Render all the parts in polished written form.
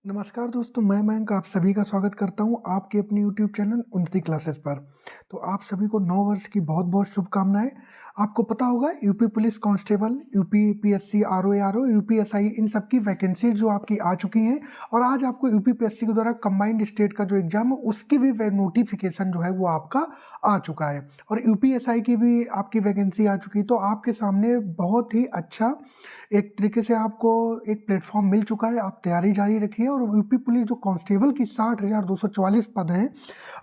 नमस्कार दोस्तों, मैं मयंक आप सभी का स्वागत करता हूँ आपके अपने यूट्यूब चैनल उन्नति क्लासेस पर। तो आप सभी को नव वर्ष की बहुत-बहुत शुभकामनाएँ। आपको पता होगा UP police constable, UP PSC, RO, UPSI इन सब की वैकेंसी जो आपकी आ चुकी हैं और आज आपको यूपी पीएससी के द्वारा कंबाइंड स्टेट का जो एग्ज़ाम है उसकी भी नोटिफ़िकेशन जो है वो आपका आ चुका है और यूपीएसआई की भी आपकी वैकेंसी आ चुकी है। तो आपके सामने बहुत ही अच्छा एक तरीके से आपको एक प्लेटफ़ॉर्म मिल चुका है, आप तैयारी जारी रखिए और यूपी पुलिस जो कांस्टेबल की 60,244 पद हैं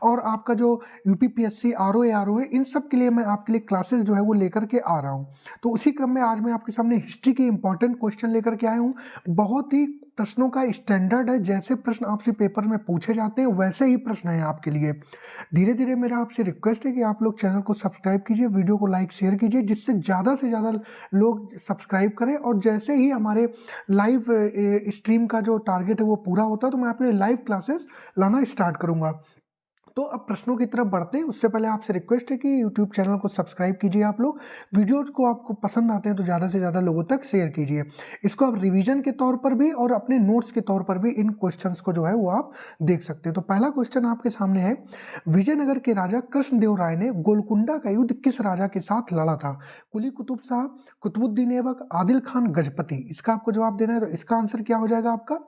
और आपका जो यूपी पीएससी, आरओ है, इन सब के लिए मैं आपके लिए क्लासेस जो है वो लेकर के आ रहा हूँ। तो उसी क्रम में आज मैं आपके सामने हिस्ट्री के इम्पोर्टेंट क्वेश्चन लेकर के आया हूँ। बहुत ही प्रश्नों का स्टैंडर्ड है, जैसे प्रश्न आपसे पेपर में पूछे जाते हैं वैसे ही प्रश्न हैं आपके लिए। धीरे-धीरे मेरा आपसे रिक्वेस्ट है कि आप लोग चैनल को सब्सक्राइब कीजिए, वीडियो को लाइक, शेयर कीजिए जिससे ज़्यादा से ज़्यादा लोग सब्सक्राइब करें और जैसे ही हमारे लाइव स्ट्रीम का जो टारगेट है वो पूरा होता है तो मैं अपने लाइव क्लासेस लाना स्टार्ट करूँगा। तो अब प्रश्नों की तरफ बढ़ते हैं, उससे पहले आपसे रिक्वेस्ट है कि यूट्यूब चैनल को सब्सक्राइब कीजिए आप लोग। वीडियोज़ को आपको पसंद आते हैं तो ज़्यादा से ज़्यादा लोगों तक शेयर कीजिए। इसको आप रिवीजन के तौर पर भी और अपने नोट्स के तौर पर भी इन क्वेश्चंस को जो है वो आप देख सकते हैं। तो पहला क्वेश्चन आपके सामने है, विजयनगर के राजा कृष्णदेव राय ने गोलकुंडा का युद्ध किस राजा के साथ लड़ा था? कुली कुतुब शाह, कुतुबुद्दीन ऐबक, आदिल खान गजपति। इसका आपको जवाब देना है तो इसका आंसर क्या हो जाएगा आपका?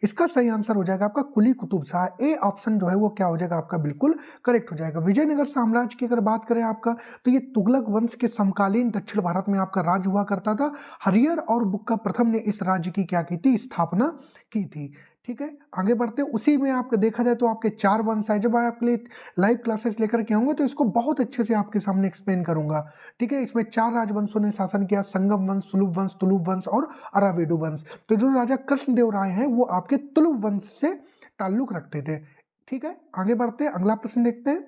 इसका सही आंसर हो जाएगा आपका कुली कुतुब शाह। ए ऑप्शन जो है वो क्या हो जाएगा आपका बिल्कुल करेक्ट हो जाएगा। विजयनगर साम्राज्य की अगर बात करें आपका तो ये तुगलक वंश के समकालीन दक्षिण भारत में आपका राज हुआ करता था। हरियर और बुक्का प्रथम ने इस राज्य की क्या की थी? स्थापना की थी। ठीक है, आगे बढ़ते हैं। उसी में आपका देखा जाए तो आपके 4 वंश है। जब मैं आपके लिए लाइव क्लासेस लेकर के आऊँगा तो इसको बहुत अच्छे से आपके सामने एक्सप्लेन करूँगा। ठीक है, इसमें 4 राजवंशों ने शासन किया, संगम वंश, सुलभ वंश, तुलुप वंश और अरावेडु वंश। तो जो राजा कृष्णदेव राय हैं वो आपके तुलुप वंश से ताल्लुक रखते थे। ठीक है, आगे बढ़ते हैं, अगला प्रश्न देखते हैं।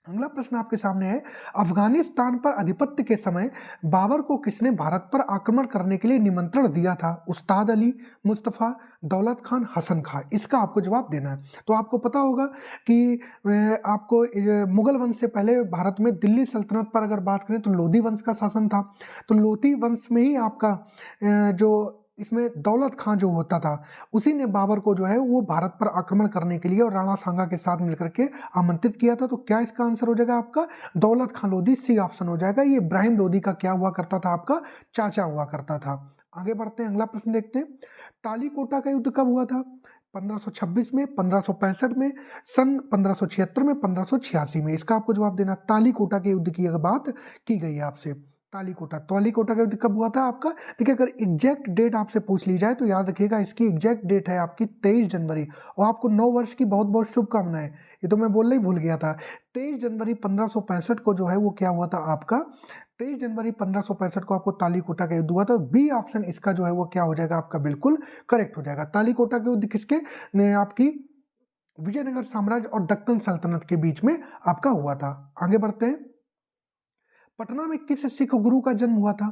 अगला प्रश्न आपके सामने है, अफगानिस्तान पर आधिपत्य के समय बाबर को किसने भारत पर आक्रमण करने के लिए निमंत्रण दिया था? उस्ताद अली, मुस्तफा, दौलत खान, हसन खां। इसका आपको जवाब देना है। तो आपको पता होगा कि आपको मुगल वंश से पहले भारत में दिल्ली सल्तनत पर अगर बात करें तो लोधी वंश का शासन था। तो लोधी वंश में ही आपका जो इसमें दौलत खां जो होता था उसी ने बाबर को जो है वो भारत पर आक्रमण करने के लिए और राणा सांगा के साथ मिलकर के आमंत्रित किया था। तो क्या इसका आंसर हो जाएगा आपका? दौलत खां लोधी, सी ऑप्शन हो जाएगा। ये इब्राहिम लोधी का क्या हुआ करता था? आपका चाचा हुआ करता था। आगे बढ़ते हैं, अगला प्रश्न देखते हैं। तालीकोटा का युद्ध कब हुआ था? 1526 में, 1565 में, सन 1576 में, 1586 में। इसका आपको जवाब देना। तालीकोटा के युद्ध की अगर बात की गई है आपसे, तालीकोटा का युद्ध कब हुआ था आपका? देखिए, अगर एग्जैक्ट डेट आपसे पूछ ली जाए तो याद रखिएगा इसकी एग्जैक्ट डेट है आपकी 23 जनवरी और आपको नव वर्ष की बहुत बहुत शुभकामनाएं। ये तो मैं बोलना ही भूल गया था। 23 जनवरी 1565 को जो है वो क्या हुआ था आपका? 23 जनवरी 1565 को आपको तालीकोटा का युद्ध हुआ था। बी ऑप्शन इसका जो है वो क्या हो जाएगा आपका बिल्कुल करेक्ट हो जाएगा। तालीकोटा का युद्ध किसके ने आपकी विजयनगर साम्राज्य और दक्कन सल्तनत के बीच में आपका हुआ था। आगे बढ़ते हैं। पटना में किस सिख गुरु का जन्म हुआ था?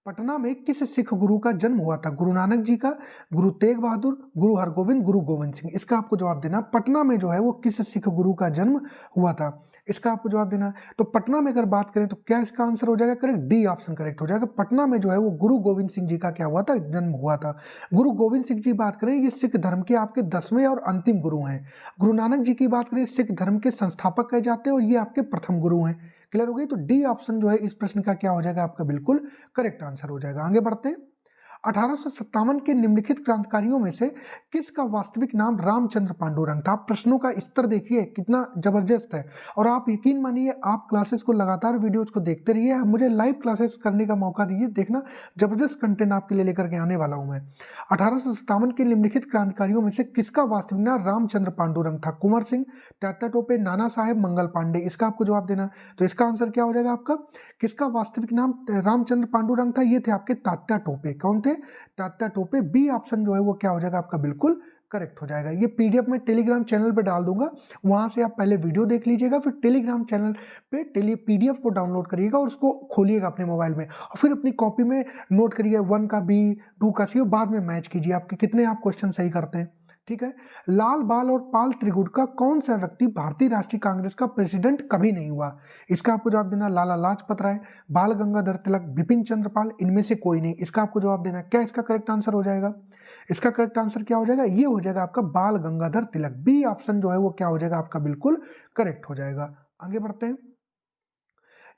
पटना में किस सिख गुरु का जन्म हुआ था? गुरु नानक जी का, गुरु तेग बहादुर, गुरु हरगोविंद, गुरु गोविंद सिंह। इसका आपको जवाब देना। पटना में जो है वो किस सिख गुरु का जन्म हुआ था? इसका आपको जवाब देना है। तो पटना में अगर बात करें तो क्या इसका आंसर हो जाएगा करेक्ट? डी ऑप्शन करेक्ट हो जाएगा। पटना में जो है वो गुरु गोविंद सिंह जी का क्या हुआ था? जन्म हुआ था। गुरु गोविंद सिंह जी बात करें ये सिख धर्म के आपके 10वें और अंतिम गुरु हैं। गुरु नानक जी की बात करें सिख धर्म के संस्थापक कहे जाते हैं और ये आपके प्रथम गुरु हैं। क्लियर हो गई? तो डी ऑप्शन जो है इस प्रश्न का क्या हो जाएगा आपका बिल्कुल करेक्ट आंसर हो जाएगा। आगे बढ़ते हैं। 1857 के निम्नलिखित क्रांतिकारियों में से किसका वास्तविक नाम रामचंद्र पांडुरंग था? आप प्रश्नों का स्तर देखिए कितना जबरदस्त है और आप यकीन मानिए आप क्लासेस को लगातार वीडियोज को देखते रहिए। मुझे लाइव क्लासेस करने का मौका दीजिए, देखना जबरदस्त कंटेंट आपके लिए लेकर के आने वाला हूं मैं। 1857 के निम्नलिखित क्रांतिकारियों में से किसका वास्तविक नाम रामचंद्र पांडुरंग था? कुंवर सिंह, तात्या टोपे, नाना साहेब, मंगल पांडे। इसका आपको जवाब देना। तो इसका आंसर क्या हो जाएगा आपका? किसका वास्तविक नाम रामचंद्र पांडुरंग था? ये थे आपके तात्या टोपे। कौन थे? तात्या टोपे। बी ऑप्शन जो है वो क्या हो जाएगा आपका बिल्कुल करेक्ट हो जाएगा। ये पीडीएफ में टेलीग्राम चैनल पे डाल दूंगा, वहां से आप पहले वीडियो देख लीजिएगा, फिर टेलीग्राम चैनल पे पीडीएफ को डाउनलोड करिएगा और उसको खोलिएगा अपने मोबाइल में और फिर अपनी कॉपी में नोट करिए 1 का बी, 2 का सी और बाद में मैच कीजिए आपके कितने आप क्वेश्चन सही करते हैं। ठीक है। लाल बाल और पाल त्रिगुट का कौन सा व्यक्ति भारतीय राष्ट्रीय कांग्रेस का प्रेसिडेंट कभी नहीं हुआ? इसका आपको जवाब देना लाला लाजपत राय, बाल गंगाधर तिलक, बिपिन चंद्र पाल, इनमें से कोई नहीं। इसका आपको जवाब देना क्या इसका करेक्ट आंसर हो जाएगा? इसका करेक्ट आंसर क्या हो जाएगा? ये हो जाएगा आपका बाल गंगाधर तिलक। बी ऑप्शन जो है वो क्या हो जाएगा आपका? बिल्कुल करेक्ट हो जाएगा। आगे बढ़ते हैं।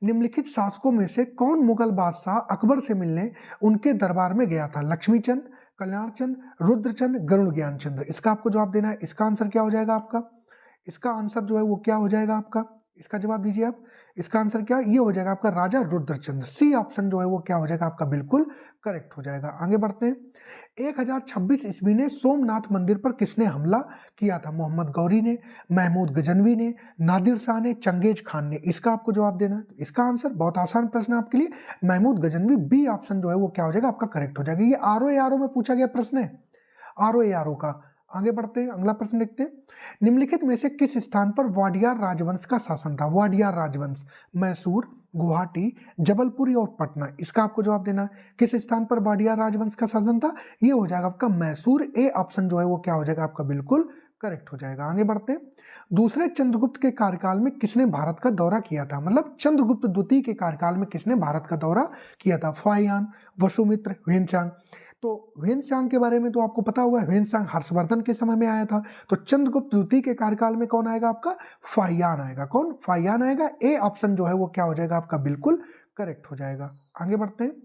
निम्नलिखित शासकों में से कौन मुगल बादशाह अकबर से मिलने उनके दरबार में गया था? लक्ष्मीचंद, कल्याणचंद, रुद्रचंद, गरुड़ ज्ञान चंद्र। इसका आपको जवाब देना है। इसका आंसर क्या हो जाएगा आपका? इसका आंसर जो है वो क्या हो जाएगा आपका? इसका जवाब दीजिए आप। इसका आंसर क्या? ये हो जाएगा आपका राजा रुद्रचंद्र। सी ऑप्शन जो है वो क्या हो जाएगा आपका? बिल्कुल करेक्ट हो जाएगा। आगे बढ़ते हैं। 1026 ईस्वी में सोमनाथ मंदिर पर किसने हमला किया था? मोहम्मद गौरी ने, महमूद गजनवी ने, नादिर शाह ने, चंगेज खान ने। इसका आपको जवाब देना है। इसका आंसर बहुत आसान प्रश्न है आपके लिए, महमूद गजनवी। बी ऑप्शन जो है वो क्या हो जाएगा आपका? करेक्ट हो जाएगा। ये आरओ में पूछा गया प्रश्न है, आरओ का। आगे बढ़ते हैं, अगला प्रश्न देखते हैं। निम्नलिखित में से किस स्थान पर वाडियार राजवंश का शासन था? वाडियार राजवंश, मैसूर, गुवाहाटी, जबलपुर और पटना। इसका आपको जवाब देना है। किस स्थान पर वाडियार राजवंश का शासन था? ये हो जाएगा आपका मैसूर। ए ऑप्शन जो है वो क्या हो जाएगा आपका? बिल्कुल करेक्ट हो जाएगा। आगे बढ़ते हैं। दूसरे चंद्रगुप्त के कार्यकाल में किसने भारत का दौरा किया था? मतलब चंद्रगुप्त द्वितीय के कार्यकाल में किसने भारत का दौरा किया था? फाहियान, वसुमित्र, ह्वेनचांग। तो ह्वेनसांग के बारे में तो आपको पता होगा, ह्वेनसांग हर्षवर्धन के समय में आया था। तो चंद्रगुप्त द्वितीय के कार्यकाल में कौन आएगा आपका? फाहियान आएगा। कौन? फाहियान आएगा। ए ऑप्शन जो है वो क्या हो जाएगा आपका? बिल्कुल करेक्ट हो जाएगा। आगे बढ़ते हैं।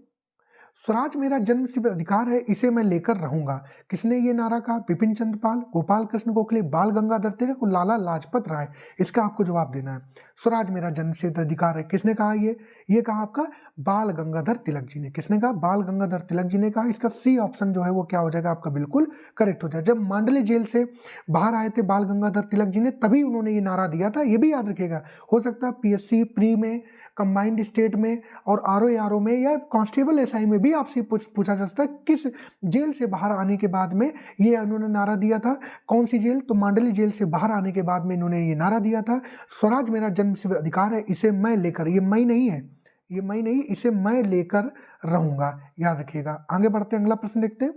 स्वराज मेरा जन्मसिद्ध अधिकार है, इसे मैं लेकर रहूंगा। किसने ये नारा कहा? बिपिन चंद्र पाल, गोपाल कृष्ण गोखले, बाल गंगाधर तिलक, लाला लाजपत राय। इसका आपको जवाब देना है। स्वराज मेरा जन्मसिद्ध अधिकार है, किसने कहा? ये कहा आपका बाल गंगाधर तिलक जी ने। किसने कहा? बाल गंगाधर तिलक जी ने कहा। इसका सी ऑप्शन जो है वो क्या हो जाएगा आपका? बिल्कुल करेक्ट हो जाएगा। जब मांडले जेल से बाहर आए थे बाल गंगाधर तिलक जी ने, तभी उन्होंने ये नारा दिया था। ये भी याद रखिएगा, हो सकता है पीएससी प्री में, कंबाइंड स्टेट में और आरओ में या कांस्टेबल एसआई में भी आपसे पूछा जा सकता है किस जेल से बाहर आने के बाद में ये उन्होंने नारा दिया था। कौन सी जेल? तो मांडली जेल से बाहर आने के बाद में इन्होंने ये नारा दिया था, स्वराज मेरा जन्मसिद्ध अधिकार है, इसे मैं लेकर, ये मैं नहीं है, ये मैं नहीं, इसे मैं लेकर रहूंगा। याद रखिएगा। आगे बढ़ते हैं, अगला प्रश्न देखते हैं।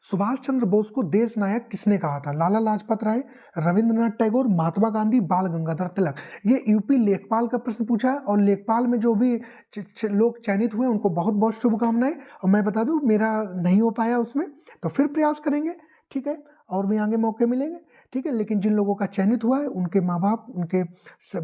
सुभाष चंद्र बोस को देश नायक किसने कहा था? लाला लाजपत राय, रविंद्रनाथ टैगोर, महात्मा गांधी, बाल गंगाधर तिलक। ये यूपी लेखपाल का प्रश्न पूछा है और लेखपाल में जो भी लोग चयनित हुए उनको बहुत बहुत शुभकामनाएं। और मैं बता दूं मेरा नहीं हो पाया उसमें, तो फिर प्रयास करेंगे, ठीक है, और भी आगे मौके मिलेंगे, ठीक है। लेकिन जिन लोगों का चयनित हुआ है उनके माँ बाप, उनके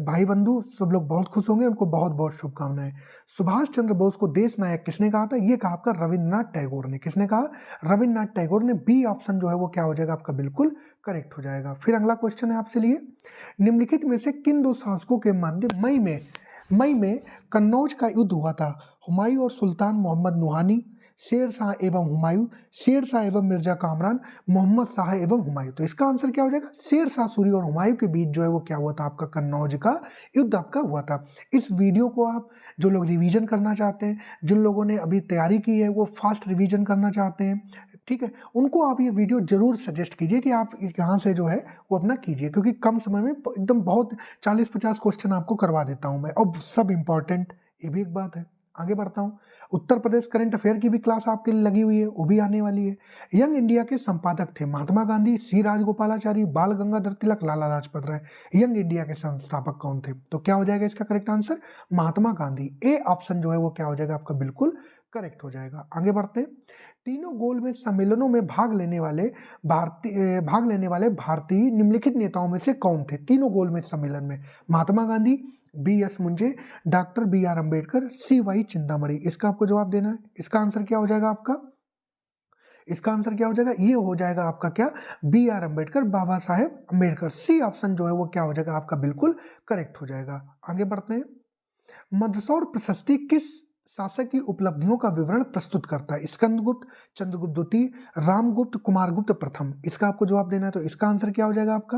भाई बंधु सब लोग बहुत खुश होंगे, उनको बहुत बहुत शुभकामनाएं। सुभाष चंद्र बोस को देश नायक किसने कहा था? ये कहा आपका रविंद्रनाथ टैगोर ने। किसने कहा? रविंद्रनाथ टैगोर ने। बी ऑप्शन जो है वो क्या हो जाएगा आपका? बिल्कुल करेक्ट हो जाएगा। फिर अगला क्वेश्चन है आपसे लिए, निम्नलिखित में से किन दो शासकों के मध्य मई में कन्नौज का युद्ध हुआ था? हुमायूं और सुल्तान मोहम्मद नुहानी, शेर शाह एवं हुमायूं, शेर शाह एवं मिर्जा कामरान, मोहम्मद शाह एवं हुमायूं। तो इसका आंसर क्या हो जाएगा? शेर शाह सूरी और हुमायूं के बीच जो है वो क्या हुआ था आपका? कन्नौज का युद्ध आपका हुआ था। इस वीडियो को आप जो लोग रिवीजन करना चाहते हैं, जिन लोगों ने अभी तैयारी की है वो फास्ट रिवीजन करना चाहते हैं, ठीक है, उनको आप ये वीडियो जरूर सजेस्ट कीजिए कि आप यहाँ से जो है वो अपना कीजिए, क्योंकि कम समय में एकदम बहुत 40-50 क्वेश्चन आपको करवा देता हूँ मैं, और सब इंपॉर्टेंट। ये भी एक बात है। आगे बढ़ता हूँ। उत्तर प्रदेश करंट अफेयर की भी क्लास आपके लिए लगी हुई है, वो भी आने वाली है। यंग इंडिया के संपादक थे महात्मा गांधी, सी राजगोपालाचारी, बाल गंगाधर तिलक, लाला लाजपत राय। यंग इंडिया के संस्थापक कौन थे? तो क्या हो जाएगा इसका correct answer? Mahatma Gandhi. A option जो है वो क्या हो जाएगा आपका? बिल्कुल करेक्ट हो जाएगा। आगे बढ़ते हैं। तीनों गोलमेज सम्मेलनों में भाग लेने वाले भारतीय निम्नलिखित नेताओं में से कौन थे? तीनों गोलमेज सम्मेलन में Mahatma Gandhi, B S. Munje, doctor B R. Ambedkar, C Y. Chintamani. इसका आपको जवाब देना है। इसका आंसर क्या हो जाएगा आपका? इसका आंसर क्या हो जाएगा? ये हो जाएगा आपका क्या? B R. Ambedkar, Baba Saheb Ambedkar. C option जो है वो क्या हो जाएगा आपका? बिल्कुल करेक्ट हो जाएगा। आगे बढ़ते हैं। मंदसौर प्रशस्ति किस शासक की उपलब्धियों का विवरण प्रस्तुत करता है? स्कंदगुप्त, चंद्रगुप्त द्वितीय, रामगुप्त, कुमारगुप्त प्रथम। इसका आपको जवाब देना है। तो इसका आंसर क्या हो जाएगा आपका?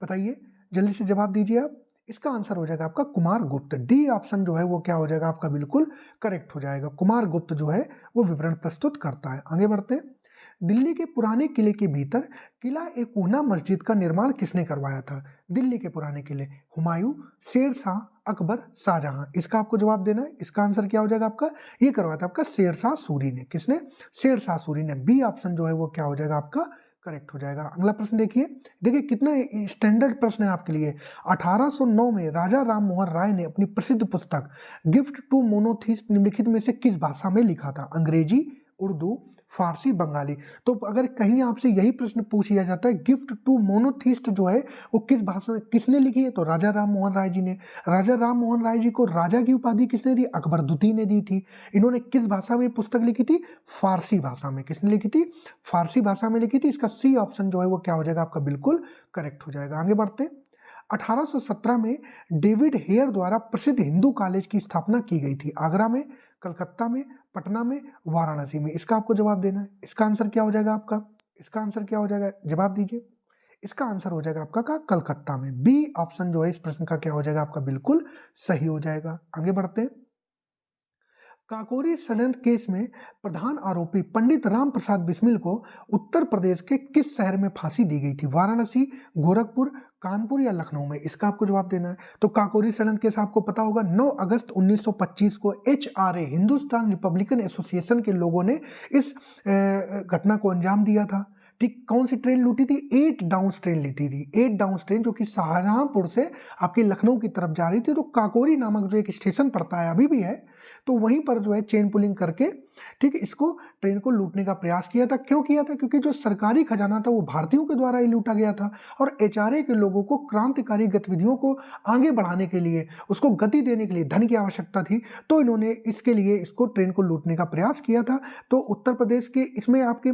बताइए, जल्दी से जवाब दीजिए आप। इसका आंसर हो जाएगा आपका कुमारगुप्त। डी ऑप्शन जो है वो क्या हो जाएगा आपका? बिल्कुल करेक्ट हो जाएगा। कुमारगुप्त जो है वो विवरण प्रस्तुत करता है। आगे बढ़ते हैं। दिल्ली के पुराने किले के भीतर किला एक ऊना मस्जिद का निर्माण किसने करवाया था? दिल्ली के पुराने किले, हुमायूं, शेर शाह, अकबर, शाहजहां। इसका आपको जवाब देना है। इसका आंसर क्या हो जाएगा आपका? ये करवाया था आपका शेर शाह सूरी ने। किसने? शेर शाह सूरी ने। बी ऑप्शन जो है वो क्या हो जाएगा आपका? करेक्ट हो जाएगा। अगला प्रश्न देखिए, देखिए कितना स्टैंडर्ड प्रश्न है आपके लिए। 1809 में राजा राम मोहन राय ने अपनी प्रसिद्ध पुस्तक गिफ्ट टू मोनोथिस्ट निम्नलिखित में से किस भाषा में लिखा था? अंग्रेजी, उर्दू, फारसी, बंगाली। तो अगर कहीं आपसे यही प्रश्न पूछ लिया जाता है गिफ्ट टू मोनोथिस्ट जो है वो किस भाषा किसने लिखी है, तो राजा राम मोहन राय जी ने। राजा राम मोहन राय जी को राजा की उपाधि किसने दी? अकबर द्वितीय ने दी थी। इन्होंने किस भाषा में पुस्तक लिखी थी? फारसी भाषा में। किसने लिखी थी? फारसी भाषा में लिखी थी। इसका सी ऑप्शन जो है वो क्या हो जाएगा आपका? बिल्कुल करेक्ट हो जाएगा। आगे बढ़ते हैं। 1817 में डेविड हेयर द्वारा प्रसिद्ध हिंदू कॉलेज की स्थापना की गई थी। आगरा में, कलकत्ता में, पटना में, वाराणसी में। इसका आपको जवाब देना है। इसका आंसर क्या हो जाएगा आपका? इसका आंसर क्या हो जाएगा? जवाब दीजिए। इसका आंसर हो जाएगा आपका कलकत्ता में। बी ऑप्शन जो है इस प्रश्न का क्या हो जाएगा आपका? बिल्कुल सही हो जाएगा। आगे बढ़ते हैं। काकोरी षड्यंत्र केस में प्रधान आरोपी पंडित राम प्रसाद बिस्मिल को उत्तर प्रदेश के किस शहर में फांसी दी गई थी? वाराणसी, गोरखपुर, कानपुर या लखनऊ में? इसका आपको जवाब देना है। तो काकोरी षड्यंत्र केस आपको पता होगा 9 अगस्त 1925 को HRA हिंदुस्तान रिपब्लिकन एसोसिएशन के लोगों ने इस घटना को अंजाम दिया था। ठीक, कौन सी ट्रेन लूटी थी? 8 डाउन ट्रेन लीती थी। 8 डाउन ट्रेन जो कि शाहजहांपुर से आपके लखनऊ की तरफ जा रही थी। तो काकोरी नामक जो एक स्टेशन पड़ता है, अभी भी है, तो वहीं पर जो है चेन पुलिंग करके ठीक इसको ट्रेन को लूटने का प्रयास किया था। क्यों किया था? क्योंकि जो सरकारी खजाना था वो भारतीयों के द्वारा ही लूटा गया था और HRA के लोगों को क्रांतिकारी गतिविधियों को आगे बढ़ाने के लिए, उसको गति देने के लिए धन की आवश्यकता थी। तो इन्होंने इसके लिए इसको ट्रेन को लूटने का प्रयास किया था। तो उत्तर प्रदेश के इसमें आपके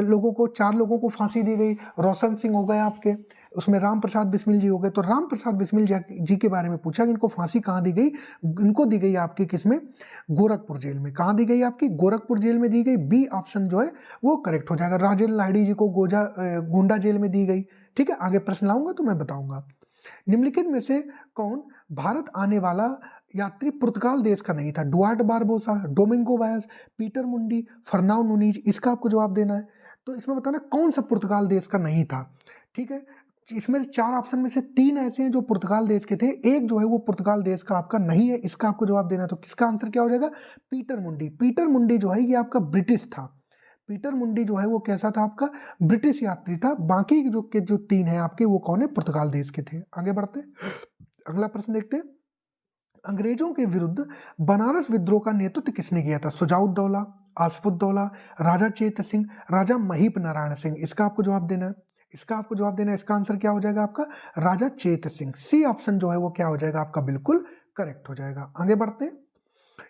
लोगों को 4 लोगों को फांसी दी गई। रोशन सिंह हो गए आपके, उसमें राम प्रसाद बिस्मिल जी हो गए। तो राम प्रसाद बिस्मिल जी के बारे में पूछा कि इनको फांसी कहाँ दी गई? इनको दी गई आपकी किसमें? गोरखपुर जेल में। कहाँ दी गई आपकी? गोरखपुर जेल में दी गई। बी ऑप्शन जो है वो करेक्ट हो जाएगा। राजेंद्र लाहिड़ी जी को गोंडा जेल में दी गई। ठीक है, आगे प्रश्न लाऊंगा तो मैं बताऊंगा। निम्नलिखित में से कौन भारत आने वाला यात्री पुर्तगाल देश का नहीं था? डुआर्ट बारबोसा, डोमिंगो बायस, पीटर मुंडी, फर्नाओ नूनीज। इसका आपको जवाब देना है। तो इसमें बताना कौन सा पुर्तगाल देश का नहीं था। ठीक है, इसमें 4 ऑप्शन में से 3 ऐसे हैं जो पुर्तगाल देश के थे, एक जो है वो पुर्तगाल देश का आपका नहीं है। इसका आपको जवाब देना है। तो किसका आंसर क्या हो जाएगा? पीटर मुंडी। पीटर मुंडी जो है ये आपका ब्रिटिश था। पीटर मुंडी जो है वो कैसा था? आपका ब्रिटिश यात्री था। बाकी जो 3 है आपके वो कौन है? पुर्तगाल देश के थे। आगे बढ़ते हैं। अगला प्रश्न देखते हैं। अंग्रेजों के विरुद्ध बनारस विद्रोह का नेतृत्व किसने किया था? सुजाउद्दौला, आसफुद्दौला, राजा चेत सिंह, राजा महीप नारायण सिंह। इसका आपको जवाब देना है। इसका आपको जवाब देना है। इसका आंसर क्या हो जाएगा आपका? राजा चेत सिंह। सी ऑप्शन जो है वो क्या हो जाएगा आपका? बिल्कुल करेक्ट हो जाएगा। आगे बढ़ते हैं।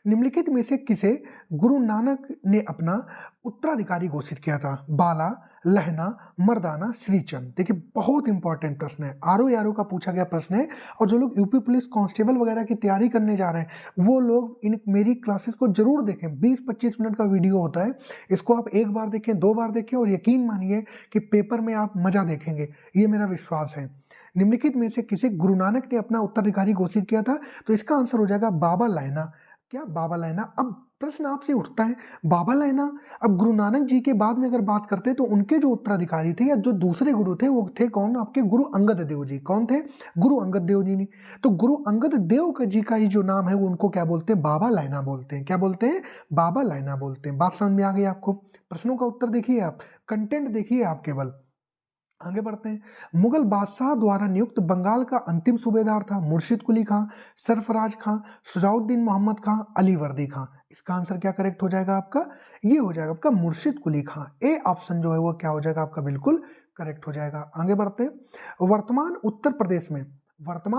निम्नलिखित में से किसे गुरु नानक ने अपना उत्तराधिकारी घोषित किया था? बाला, लहना, मर्दाना, श्रीचंद। देखिए बहुत इंपॉर्टेंट प्रश्न है, आरओ का पूछा गया प्रश्न है। और जो लोग यूपी पुलिस कांस्टेबल वगैरह की तैयारी करने जा रहे हैं वो लोग इन मेरी क्लासेस को जरूर देखें। 20-25 मिनट का वीडियो होता है, इसको आप 1 बार देखें, 2 बार देखें और यकीन मानिए कि पेपर में आप मजा देखेंगे, ये मेरा विश्वास है। निम्नलिखित में से किसे गुरु नानक ने अपना उत्तराधिकारी घोषित किया था? तो इसका आंसर हो जाएगा बाबा लैना। क्या? बाबा लैना। अब प्रश्न आपसे उठता है बाबा लैना, अब गुरु नानक जी के बाद में अगर बात करते तो उनके जो उत्तराधिकारी थे या जो दूसरे गुरु थे वो थे कौन? आपके गुरु अंगद देव जी। कौन थे? गुरु अंगद देव जी ने। तो गुरु अंगद देव जी का ही जो नाम है वो उनको क्या बोलते हैं? बाबा लैना बोलते हैं। क्या बोलते हैं? बाबा लैना बोलते हैं। बात समझ में आ गई आपको? प्रश्नों का उत्तर देखिए आप, कंटेंट देखिए आप केवल। आगे बढ़ते हैं। मुगल बादशाह द्वारा नियुक्त बंगाल का अंतिम सूबेदार था? मुर्शिद कुली खां, सरफराज खां, शुजाउद्दीन मोहम्मद खां, अली वर्दी खां। इसका आंसर क्या करेक्ट हो जाएगा आपका? ये हो जाएगा आपका मुर्शिद कुली खां। ए ऑप्शन जो है वो क्या हो जाएगा आपका? बिल्कुल करेक्ट हो जाएगा। आगे बढ़ते हैं। वर्तमान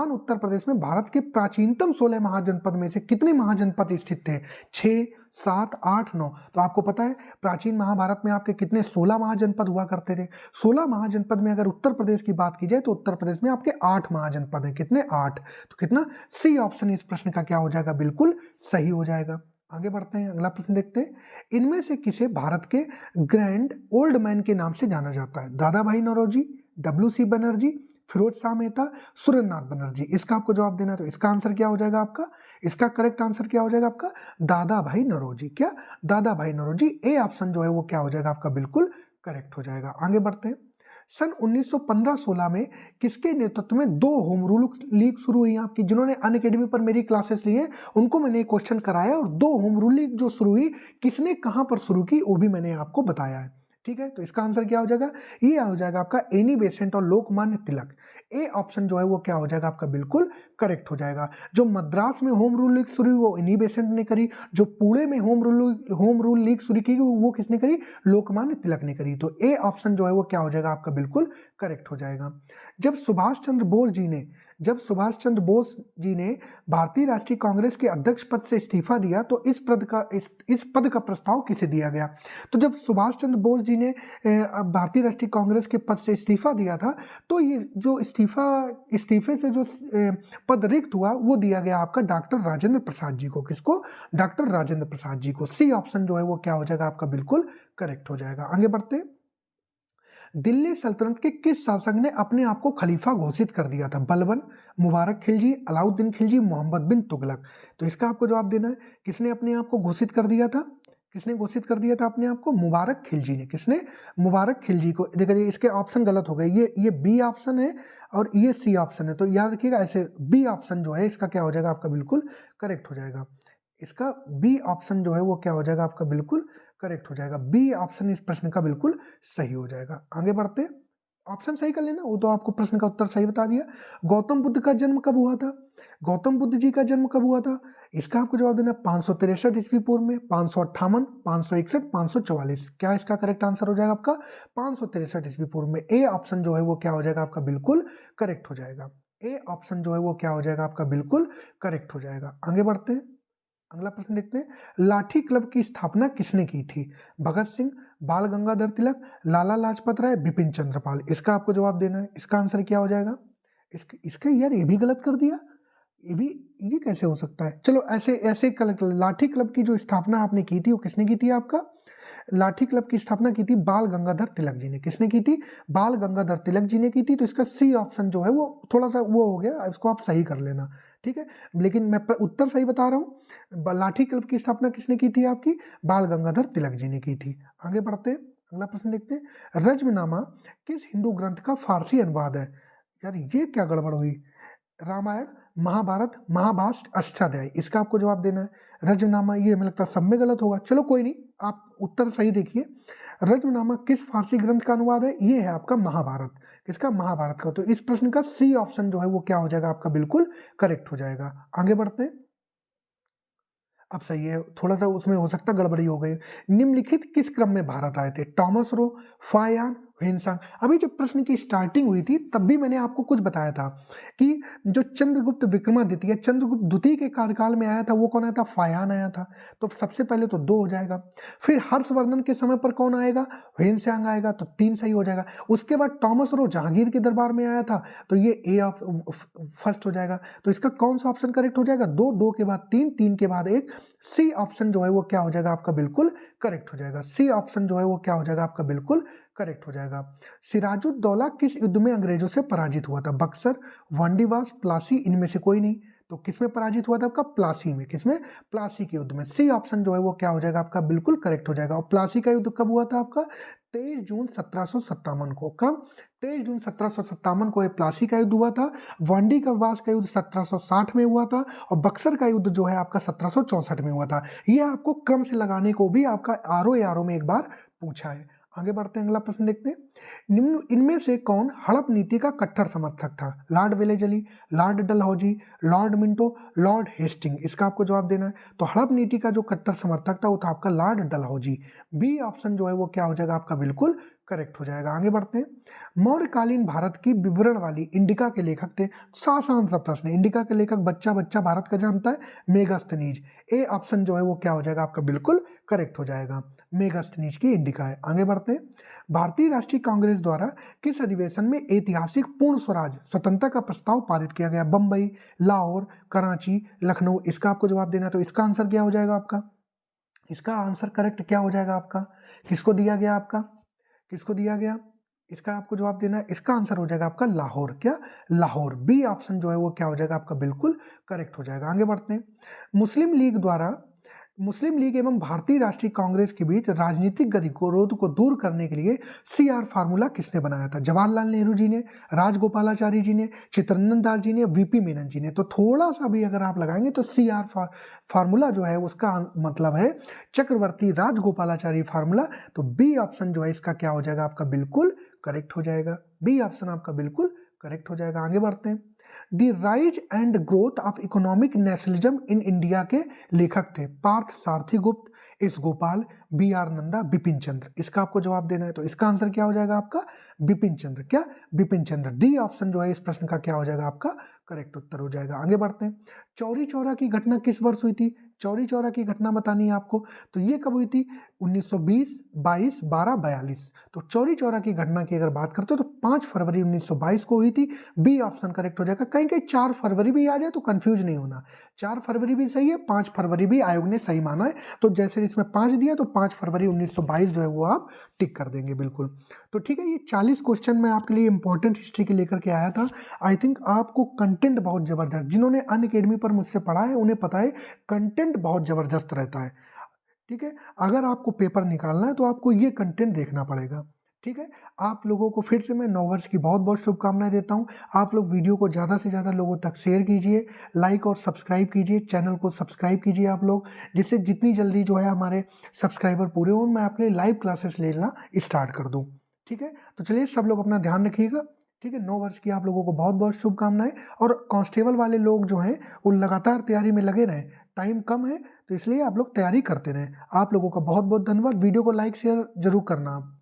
उत्तर प्रदेश में भारत के प्राचीनतम 16 महाजनपद में से कितने महाजनपद स्थित थे? 6, 7, 8, 9। तो आपको पता है प्राचीन महाभारत में आपके कितने 16 महाजनपद हुआ करते थे। 16 महाजनपद में अगर उत्तर प्रदेश की बात की जाए तो उत्तर प्रदेश में आपके 8 महाजनपद हैं। कितने? 8। तो कितना? सी ऑप्शन इस प्रश्न का क्या हो जाएगा? बिल्कुल सही हो जाएगा। आगे बढ़ते हैं। अगला प्रश्न देखते हैं। इनमें से किसे भारत के ग्रैंड ओल्ड मैन के नाम से जाना जाता है? दादा भाई नौरोजी, WC बनर्जी, फिरोज शाह मेहता, सुरेंद्रनाथ बनर्जी। इसका आपको जवाब देना है। तो इसका आंसर क्या हो जाएगा आपका? इसका करेक्ट आंसर क्या हो जाएगा आपका? दादा भाई नौरोजी। क्या? दादा भाई नौरोजी। ए ऑप्शन जो है वो क्या हो जाएगा आपका? बिल्कुल करेक्ट हो जाएगा। आगे बढ़ते हैं। सन 1915-16 में किसके नेतृत्व में 2 होम रूल लीग शुरू हुई आपकी? जिन्होंने अनअकैडमी पर मेरी क्लासेस ली है उनको मैंने क्वेश्चन कराया और 2 होम रूल लीग जो शुरू हुई किसने कहां पर शुरू की वो भी मैंने आपको बताया है। ठीक है, तो इसका आंसर क्या हो जाएगा, ये हो जाएगा आपका एनी बेसेंट और लोकमान्य तिलक। ए ऑप्शन जो है वो क्या हो जाएगा आपका बिल्कुल करेक्ट हो जाएगा। जो मद्रास में होम रूल लीग शुरू हुई वो एनी बेसेंट ने करी, जो पुणे में होम रूल लीग शुरू की वो किसने करी, लोकमान्य तिलक ने करी। तो ए ऑप्शन जो है वो क्या हो जाएगा आपका बिल्कुल करेक्ट हो जाएगा। जब सुभाष चंद्र बोस जी ने भारतीय राष्ट्रीय कांग्रेस के अध्यक्ष पद से इस्तीफा दिया तो इस पद का प्रस्ताव किसे दिया गया। तो जब सुभाष चंद्र बोस जी ने भारतीय राष्ट्रीय कांग्रेस के पद से इस्तीफा दिया था तो ये जो इस्तीफे से जो पद रिक्त हुआ वो दिया गया आपका डॉक्टर राजेंद्र प्रसाद जी को। किसको, डॉक्टर राजेंद्र प्रसाद जी को। सी ऑप्शन जो है वो क्या हो जाएगा आपका बिल्कुल करेक्ट हो जाएगा। आगे बढ़ते हैं। दिल्ली सल्तनत के किस शासक ने अपने आप को खलीफा घोषित कर दिया था। बलबन, मुबारक खिलजी, अलाउद्दीन खिलजी, मोहम्मद बिन तुगलक। तो इसका आपको जवाब देना है, किसने अपने आप को घोषित कर दिया था, किसने घोषित कर दिया था अपने आप को, मुबारक खिलजी ने। किसने, मुबारक खिलजी को। देखिए इसके ऑप्शन गलत हो गए, ये बी ऑप्शन है और ये सी ऑप्शन है, तो याद रखिएगा ऐसे बी ऑप्शन जो है इसका क्या हो जाएगा आपका बिल्कुल करेक्ट हो जाएगा। इसका बी ऑप्शन जो है वो क्या हो जाएगा आपका बिल्कुल करेक्ट हो जाएगा। बी ऑप्शन इस प्रश्न का बिल्कुल सही हो जाएगा। आगे बढ़ते, ऑप्शन सही कर लेना, वो तो आपको प्रश्न का उत्तर सही बता दिया। गौतम बुद्ध का जन्म कब हुआ था, गौतम बुद्ध जी का जन्म कब हुआ था। इसका आपको जवाब देना 563 ईस्वी पूर्व में, 558, 561, 544। क्या इसका करेक्ट आंसर हो जाएगा आपका 563 ईस्वी पूर्व में। ए ऑप्शन जो है वो क्या हो जाएगा आपका बिल्कुल करेक्ट हो जाएगा। ए ऑप्शन जो है वो क्या हो जाएगा आपका बिल्कुल करेक्ट हो जाएगा। आगे बढ़ते हैं, अगला प्रश्न देखते हैं। लाठी क्लब की स्थापना किसने की थी। भगत सिंह, बाल गंगाधर तिलक, लाला लाजपत राय, बिपिन चंद्र पाल। इसका आपको जवाब देना है, इसका आंसर क्या हो जाएगा। इसका यार ये भी गलत कर दिया, ये कैसे हो सकता है। चलो ऐसे ऐसे लाठी क्लब की जो स्थापना आपने की थी वो किसने की थी आपका, लाठी क्लब की स्थापना की थी बाल गंगाधर तिलक जी ने। किसने की थी, बाल गंगाधर तिलक जी ने की थी। तो इसका सी ऑप्शन जो है वो थोड़ा सा वो हो गया, इसको आप सही कर लेना, ठीक है। लेकिन मैं उत्तर सही बता रहा हूँ। लाठी क्लब की स्थापना किसने की थी आपकी, बाल गंगाधर तिलक जी ने की थी। आगे बढ़ते हैं, अगला प्रश्न देखते हैं। रज्मनामा किस हिंदू ग्रंथ का फारसी अनुवाद है। यार ये क्या गड़बड़ हुई, रामायण, महाभारत, महाभाष्ट, अष्टाध्यायी। इसका आपको जवाब देना है। रज्मनामा ये हमें लगता है सब में गलत होगा, चलो कोई नहीं, आप उत्तर सही देखिए। रज्मनामा किस फारसी ग्रंथ का अनुवाद है, ये है आपका महाभारत। किसका, महाभारत का। तो इस प्रश्न का सी ऑप्शन जो है वो क्या हो जाएगा आपका बिल्कुल करेक्ट हो जाएगा। आगे बढ़ते हैं, अब सही है, थोड़ा सा उसमें हो सकता गड़बड़ी हो गई। निम्नलिखित किस क्रम में भारत आए थे, टॉमस रो, फायान, ह्वेनसांग। अभी जब प्रश्न की स्टार्टिंग हुई थी तब भी मैंने आपको कुछ बताया था कि जो चंद्रगुप्त विक्रमादित्य चंद्रगुप्त द्वितीय के कार्यकाल में आया था वो कौन आया था, फायान आया था। तो सबसे पहले तो 2 हो जाएगा। फिर हर्षवर्धन के समय पर कौन आएगा, ह्वेनसांग आएगा, तो 3 सही हो जाएगा। उसके बाद टॉमस रो जहांगीर के दरबार में आया था, तो ये ए ऑफ फर्स्ट हो जाएगा। तो इसका कौन सा ऑप्शन करेक्ट हो जाएगा, 2, 2 के बाद 3, 3 के बाद 1। सी ऑप्शन जो है वो क्या हो जाएगा आपका बिल्कुल करेक्ट हो जाएगा। सी ऑप्शन जो है वो क्या हो जाएगा आपका बिल्कुल करेक्ट हो जाएगा। सिराजुद्दौला किस युद्ध में अंग्रेजों से पराजित हुआ था, बक्सर, वांडीवास, प्लासी, इनमें से कोई नहीं। तो किसमें पराजित हुआ था आपका, प्लासी में। किसमें, प्लासी के युद्ध में। सी ऑप्शन जो है वो क्या हो जाएगा आपका बिल्कुल करेक्ट हो जाएगा। और प्लासी का युद्ध कब हुआ था आपका, 23 जून 1757 को। कब, 23 जून 1757 को प्लासी का युद्ध हुआ था। वांडी का वास का युद्ध 1760 में हुआ था और बक्सर का युद्ध जो है आपका 1764 में हुआ था। ये आपको क्रम से लगाने को भी आपका आरओ में एक बार पूछा है। आगे बढ़ते हैं, अगला प्रश्न देखते हैं। निम्न इनमें से कौन हड़प नीति का कट्टर समर्थक था, Lord Wellesley, Lord Dalhousie, Lord Minto, Lord Hasting. इसका आपको जवाब देना है। तो हड़प नीति का जो कट्टर समर्थक था वो था आपका लॉर्ड डलहौजी। बी ऑप्शन जो है वो क्या हो जाएगा आपका बिल्कुल करेक्ट हो जाएगा। आगे बढ़ते हैं। मौर्यकालीन भारत की विवरण वाली इंडिका के लेखक थे। आसान सा प्रश्न है, इंडिका के लेखक बच्चा बच्चा भारत का जानता है, मेगास्थनीज। ए ऑप्शन जो है वो क्या हो जाएगा आपका बिल्कुल करेक्ट हो जाएगा, मेगास्थनीज की इंडिका है। आगे बढ़ते हैं। भारतीय राष्ट्रीय कांग्रेस द्वारा किस अधिवेशन में ऐतिहासिक पूर्ण स्वराज स्वतंत्रता का प्रस्ताव पारित किया गया, बंबई, लाहौर, कराची, लखनऊ। इसका आपको जवाब देना है। तो इसका आंसर क्या हो जाएगा आपका, इसका आंसर करेक्ट क्या हो जाएगा आपका, किसको दिया गया आपका, किसको दिया गया, इसका आपको जवाब देना है। इसका आंसर हो जाएगा आपका लाहौर। क्या, लाहौर। बी ऑप्शन जो है वो क्या हो जाएगा आपका बिल्कुल करेक्ट हो जाएगा। आगे बढ़ते हैं। मुस्लिम लीग द्वारा मुस्लिम लीग एवं भारतीय राष्ट्रीय कांग्रेस के बीच राजनीतिक गतिरोध को दूर करने के लिए CR फार्मूला किसने बनाया था? जवाहरलाल नेहरू जी ने, राजगोपालाचारी जी ने, चित्तरंजन दास जी ने, VP मेनन जी ने। तो थोड़ा सा भी अगर आप लगाएंगे तो CR फार्मूला जो है उसका मतलब है चक्रवर्ती राजगोपालाचारी फार्मूला। तो बी ऑप्शन जो है इसका क्या हो जाएगा आपका? बिल्कुल करेक्ट हो जाएगा। बी ऑप्शन आपका बिल्कुल करेक्ट हो जाएगा। आगे बढ़ते हैं। The rise and growth of economic nationalism in India के लेखक थे पार्थ सारथी गुप्त, एस गोपाल, BR नंदा, बिपिन चंद्र। इसका आपको जवाब देना है तो इसका आंसर क्या हो जाएगा आपका? बिपिन चंद्र। क्या? बिपिन चंद्र। डी ऑप्शन जो है इस प्रश्न का क्या हो जाएगा आपका? करेक्ट उत्तर हो जाएगा। आगे बढ़ते हैं। चौरी चौरा की घटना किस वर्ष हुई थी? चौरी चौरा की घटना बतानी है आपको। तो ये कब हुई थी? 1920, 22, 12, 42। तो चौरी चौरा की घटना की अगर बात करते हो तो 5 फरवरी 1922 को हुई थी। बी ऑप्शन करेक्ट हो जाएगा। कहीं कहीं 4 फरवरी भी आ जाए तो कंफ्यूज नहीं होना। 4 फरवरी भी सही है, 5 फरवरी भी आयोग ने सही माना है। तो जैसे इसमें 5 दिया तो 5 फरवरी 1922 जो है वो आप टिक कर देंगे बिल्कुल। तो ठीक है, ये 40 क्वेश्चन मैं आपके लिए इंपॉर्टेंट हिस्ट्री के लेकर के आया था। आई थिंक आपको कंटेंट बहुत जबरदस्त, जिन्होंने अनअकैडमी पर मुझसे पढ़ा है उन्हें पता है कंटेंट बहुत जबरदस्त रहता है। ठीक है, अगर आपको पेपर निकालना है तो आपको ये कंटेंट देखना पड़ेगा। ठीक है, आप लोगों को फिर से मैं नववर्ष की बहुत बहुत शुभकामनाएं देता हूं। आप लोग वीडियो को ज़्यादा से ज़्यादा लोगों तक शेयर कीजिए, लाइक और सब्सक्राइब कीजिए, चैनल को सब्सक्राइब कीजिए आप लोग, जिससे जितनी जल्दी जो है हमारे सब्सक्राइबर पूरे हों मैं अपने लाइव क्लासेस लेना स्टार्ट कर दूँ। ठीक है, तो चलिए सब लोग अपना ध्यान रखिएगा। ठीक है, 9 वर्ष की आप लोगों को बहुत बहुत शुभकामनाएं। और कांस्टेबल वाले लोग जो हैं वो लगातार तैयारी में लगे रहें, टाइम कम है तो इसलिए आप लोग तैयारी करते रहें। आप लोगों का बहुत बहुत धन्यवाद। वीडियो को लाइक शेयर जरूर करना आप।